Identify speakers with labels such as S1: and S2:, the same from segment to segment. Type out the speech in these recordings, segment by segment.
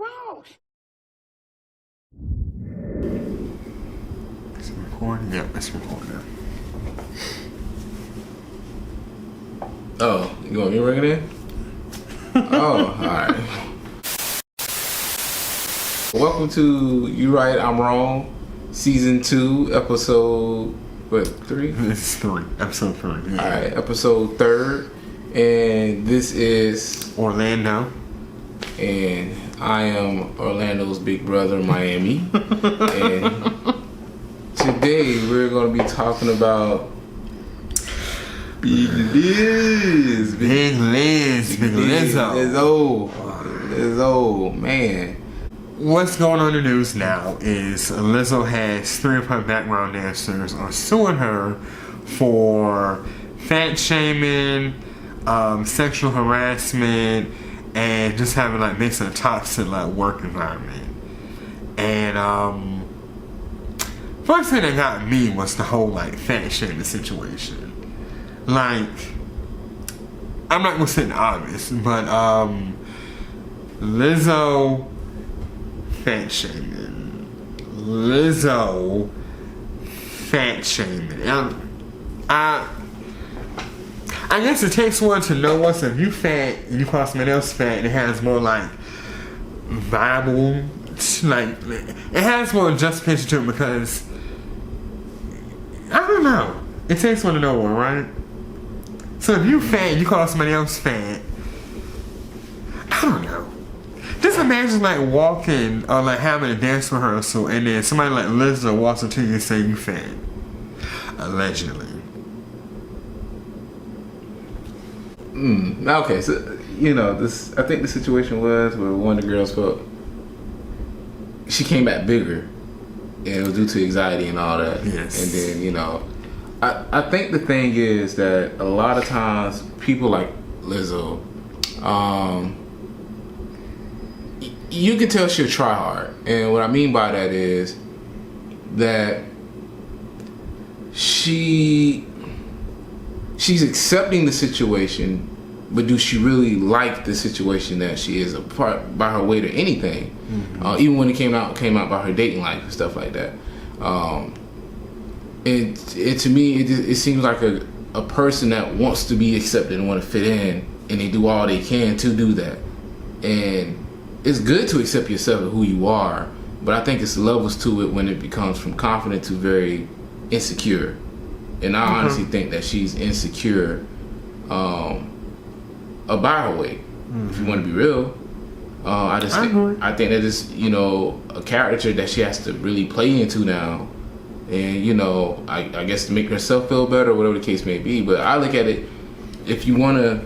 S1: wrong.
S2: Is it recording? Yeah, it's recording now.
S3: Oh, you want me to ring it in? Oh, alright. Welcome to You Right, I'm Wrong, Season 2, Episode, what, 3?
S2: This is 3. Episode 3. Yeah.
S3: Alright, Episode 3rd. And this is
S2: Orlando.
S3: And I am Orlando's big brother, Miami. And today we're going to be talking about Big Liz.
S2: Big Lizzo.
S3: Lizzo, man.
S2: What's going on in the news now is Lizzo has 3 of her background dancers are suing her for fat shaming, sexual harassment, and just having like basically a toxic like work environment. And first thing that got me was the whole like fat shaming situation. Like, I'm not gonna say the obvious, but Lizzo fat shaming. Lizzo fat shaming. I guess it takes one to know what's if you fat and you call somebody else fat, it has more like viable, like it has more justification to it because I don't know. It takes one to know one, right? So if you fat and you call somebody else fat, I don't know. Just imagine like walking or like having a dance rehearsal and then somebody like Lizzo walks up to you and say you fat. Allegedly.
S3: Okay, so this. I think the situation was where one of the girls felt she came back bigger, and it was due to anxiety and all that.
S2: Yes.
S3: And then I think the thing is that a lot of times people like Lizzo, you can tell she'll try hard, and what I mean by that is that she's accepting the situation, but do she really like the situation that she is a part by her weight or anything? Mm-hmm. Even when it came out by her dating life and stuff like that. It to me it seems like a person that wants to be accepted and want to fit in, and they do all they can to do that. And it's good to accept yourself and who you are, but I think it's levels to it when it becomes from confident to very insecure. And I honestly think that she's insecure about her weight. Mm-hmm. If you want to be real, I think that it's a character that she has to really play into now, and I guess to make herself feel better, or whatever the case may be. But I look at it, if you want to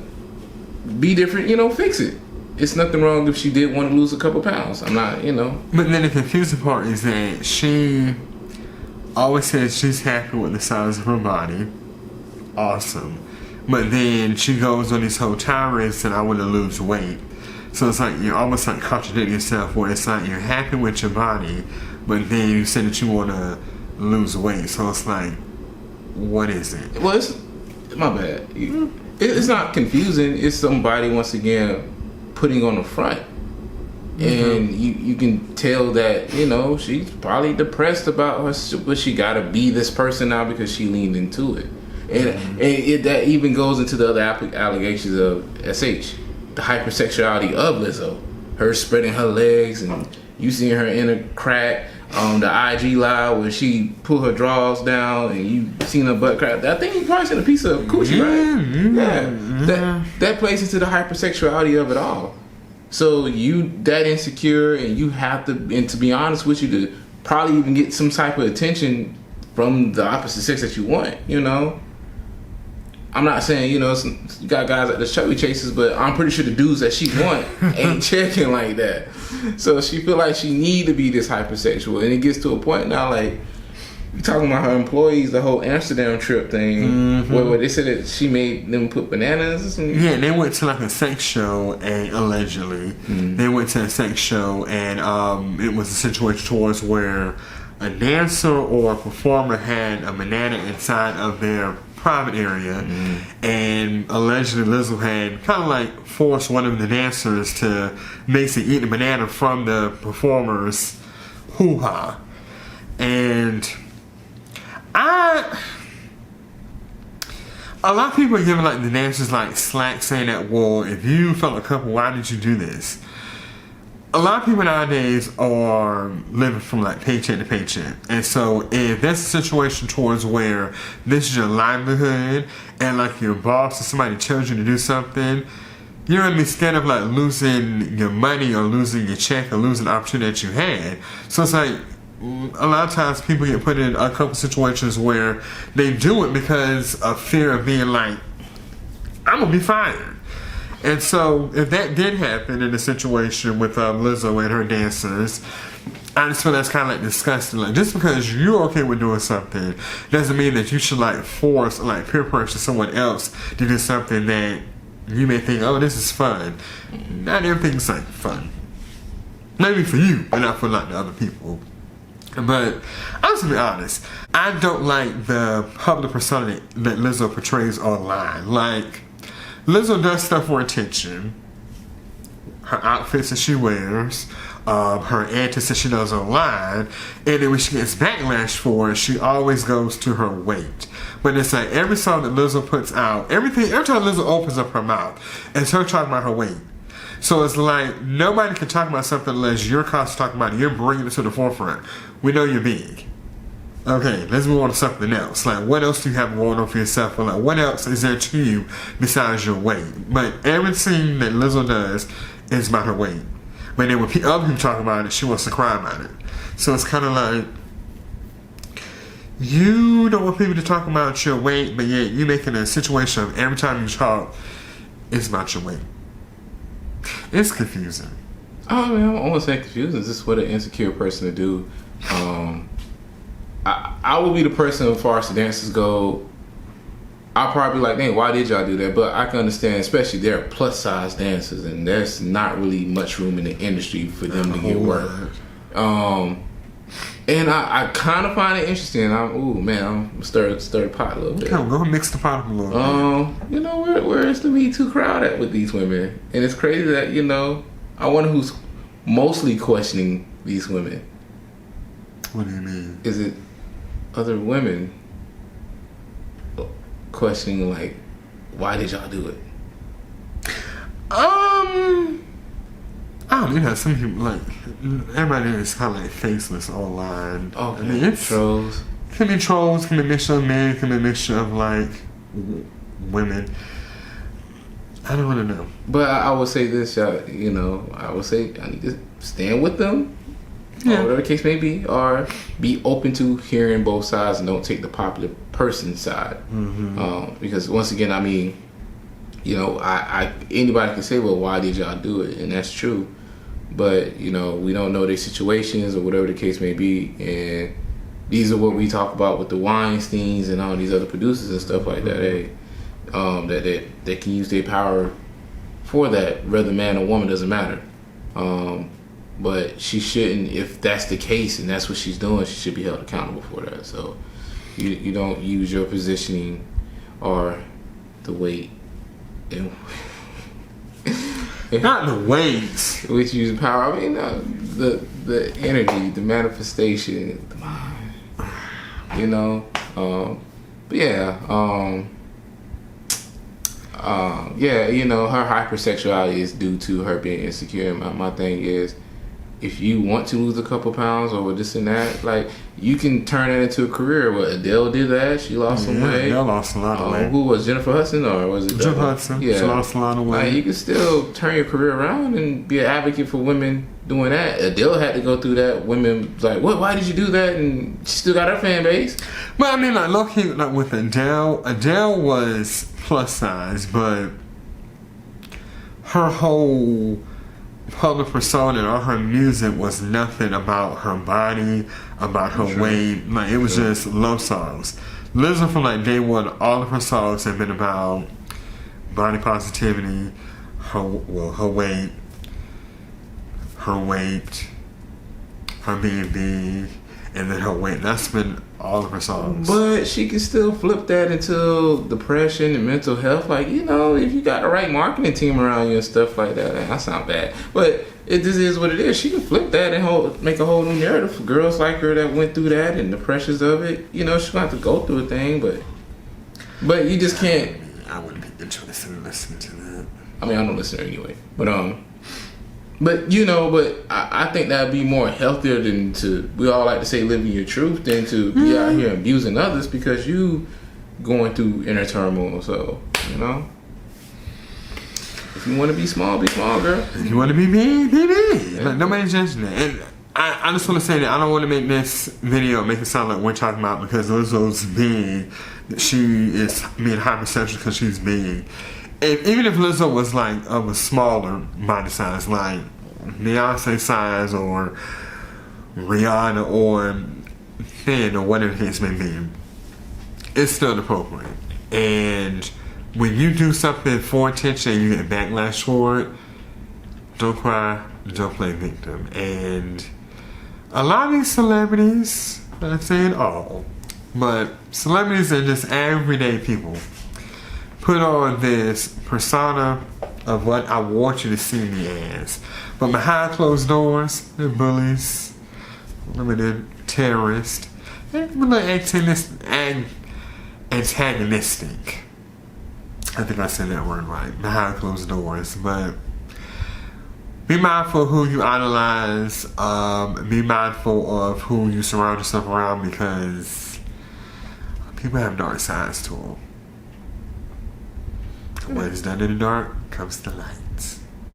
S3: be different, fix it. It's nothing wrong if she did want to lose a couple pounds. I'm not,
S2: But then the confusing part is that she always says she's happy with the size of her body. Awesome. But then she goes on this whole tirade and I want to lose weight. So it's like you're almost like contradicting yourself, where it's like you're happy with your body, but then you say that you want to lose weight. So it's like, what is it?
S3: Well, it's my bad. It's not confusing. It's somebody, once again, putting on the front. And you can tell that she's probably depressed about her, but she gotta be this person now because she leaned into it, and that even goes into the other allegations of SH, the hypersexuality of Lizzo, her spreading her legs, and you seeing her in a crack on the IG live where she pull her drawers down and you seen her butt crack. I think you probably seen a piece of coochie, right? Yeah. That plays into the hypersexuality of it all. So you that insecure, and you have to, and to be honest with you, to probably even get some type of attention from the opposite sex that you want, I'm not saying, you got guys like the chubby chasers, but I'm pretty sure the dudes that she want ain't checking like that. So she feel like she need to be this hypersexual, and it gets to a point now, like, you talking about her employees, the whole Amsterdam trip thing, where they said that she made them put bananas or something.
S2: Yeah, they went to like a sex show, and allegedly they went to a sex show, and it was a situation towards where a dancer or a performer had a banana inside of their private area, and allegedly Lizzo had kind of like forced one of the dancers to basically eat a banana from the performer's hoo-ha. And a lot of people are giving like the dancers like slack, saying that, well, if you felt a couple, why did you do this? A lot of people nowadays are living from like paycheck to paycheck, and so if that's a situation towards where this is your livelihood and like your boss or somebody tells you to do something, you're gonna be scared of like losing your money or losing your check or losing the opportunity that you had. So it's like a lot of times people get put in a couple situations where they do it because of fear of being like, I'm gonna be fired. And so if that did happen in a situation with Lizzo and her dancers, I just feel that's kind of like disgusting. Like, just because you're okay with doing something doesn't mean that you should like force or like peer pressure someone else to do something that you may think, oh, this is fun. Not everything's like fun. Maybe for you, but not for like the other people. But I'm just gonna be honest, I don't like the public persona that Lizzo portrays online. Like, Lizzo does stuff for attention. Her outfits that she wears, her antics that she does online, and then when she gets backlash for it, she always goes to her weight. But it's like every song that Lizzo puts out, every time Lizzo opens up her mouth, it's her talking about her weight. So it's like nobody can talk about something unless you're constantly talking about it. You're bringing it to the forefront. We know you're big. Okay, let's move on to something else. Like, what else do you have going on for yourself? Or like, what else is there to you besides your weight? But everything that Lizzo does is about her weight. But then when other people talk about it, she wants to cry about it. So it's kind of like, you don't want people to talk about your weight, but yet you're making a situation of every time you talk, it's about your weight. It's confusing.
S3: I mean, I won't say confusing. This is what an insecure person to do. I would be the person as far as the dancers go. I'll probably be like, hey, why did y'all do that? But I can understand, especially they're plus size dancers, and there's not really much room in the industry for them to get work. And I kind of find it interesting. I'm stir the pot a little bit.
S2: Go and mix the pot up a little bit.
S3: You know, where's the Me Too crowd at with these women? And it's crazy that, you know, I wonder who's mostly questioning these women.
S2: What do you mean?
S3: Is it other women questioning, like, why did y'all do it?
S2: I don't know. Some people, like, everybody is kind of like faceless online.
S3: Okay.
S2: I mean, it's
S3: trolls.
S2: Can be trolls, can be a mixture of men, can be a mixture of like women. I don't really know.
S3: But I would say this, you know, I would say I need to stand with them, or whatever the case may be, or be open to hearing both sides and don't take the popular person's side. Because once again, I mean, you know, I anybody can say, well, why did y'all do it? And that's true. But, you know, we don't know their situations or whatever the case may be. And these are what we talk about with the Weinsteins and all these other producers and stuff like that. Hey, that can use their power for that, whether man or woman, doesn't matter. But she shouldn't, if that's the case and that's what she's doing, she should be held accountable for that. So you don't use your positioning or the weight and
S2: not the weights,
S3: which use power. I mean, the energy, the manifestation, the mind. You know, but yeah, you know, her hypersexuality is due to her being insecure. My thing is, if you want to lose a couple pounds or this and that, like, you can turn it into a career. What Adele did that, she lost some weight.
S2: Adele lost a lot of weight.
S3: Who was Jennifer Hudson, or was it
S2: Jennifer Hudson? Yeah, she lost a lot of weight.
S3: Like, you can still turn your career around and be an advocate for women doing that. Adele had to go through that. Women like, what? Why did you do that? And she still got her fan base.
S2: But I mean, like, low key, like with Adele was plus size, but her whole public persona or her music was nothing about her body, about her weight. Like, it was just love songs. Lizzo, from like day one, all of her songs have been about body positivity, her weight, her being big, and then her weight. That's been all of her songs.
S3: But she can still flip that into depression and mental health. Like, you know, if you got the right marketing team around you and stuff like that, that sounds bad. But it just is what it is. She can flip that and make a whole new narrative for girls like her that went through that and the pressures of it. You know, she's going to have to go through a thing, but you just can't.
S2: I wouldn't be interested in listening to that.
S3: I mean, I don't listen to her anyway. But you know, I think that'd be more healthier than to, we all like to say living your truth, than to be out here abusing others because you going through inner turmoil. So, you know, if you want to be small, girl.
S2: If you want to be big, be big. Yeah. Like, nobody's judging that. And I just want to say that I don't want to make this video make it sound like we're talking about because Lizzo's big, she is being hypersexual because she's big. Even if Lizzo was like of a smaller body size, like Beyonce size or Rihanna or thin or whatever the case may be, it's still appropriate. And when you do something for attention and you get backlash for it, don't cry, don't play victim. And a lot of these celebrities, I'm not saying all, but celebrities are just everyday people, put on this persona of what I want you to see me as. But behind closed doors, they're bullies, they're terrorists, they're antagonistic. I think I said that word right. Behind closed doors. But be mindful of who you idolize. Be mindful of who you surround yourself around because people have dark sides to them. What is done in the dark comes to light.